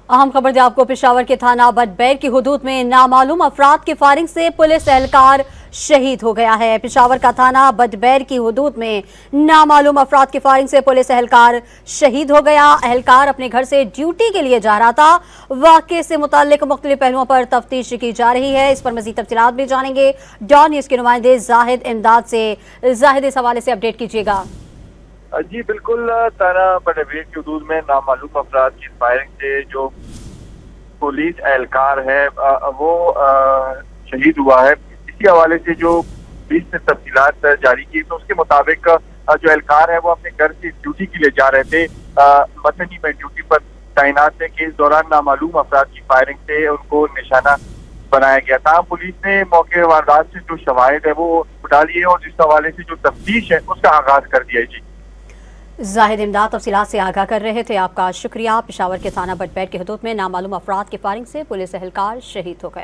अहम खबर दे आपको, पेशावर के थाना बटबैर की हुदूद में नामालूम अफराद की फायरिंग से पुलिस एहलकार शहीद हो गया है। पेशावर का थाना बटबैर की हुदूद में नामालूम अफराद की फायरिंग से पुलिस एहलकार शहीद हो गया। एहलकार अपने घर से ड्यूटी के लिए जा रहा था। वाक़े से मुताल्लिक मुख्तलिफ पहलुओं पर तफ्तीश की जा रही है। इस पर मज़ीद तफसीलात भी जानेंगे डॉन न्यूज़ के नुमाइंदे जाहिद इमदाद से। जाहिद, इस हवाले से अपडेट कीजिएगा। जी बिल्कुल, थाना बटबैर की हुदूद में नामालूम अफराद की फायरिंग से जो पुलिस एहलकार है वो शहीद हुआ है। इसी हवाले से जो पुलिस ने तफसीलात जारी की तो उसके मुताबिक जो एहलकार है वो अपने घर से ड्यूटी के लिए जा रहे थे। मसनी में ड्यूटी पर तैनात थे कि इस दौरान नामालूम अफराद की फायरिंग से उनको निशाना बनाया गया था। पुलिस ने मौके वारदात से जो शवाहिद है वो उठा लिए और इस हवाले से जो तफ्तीश है उसका आगाज कर दिया है। जी जाहिद इमदाद तफसीलात से आगाह कर रहे थे, आपका शुक्रिया। पेशावर के थाना बटबैर की हुदूद में नामालूम अफराद की फायरिंग से पुलिस एहलकार शहीद हो गया।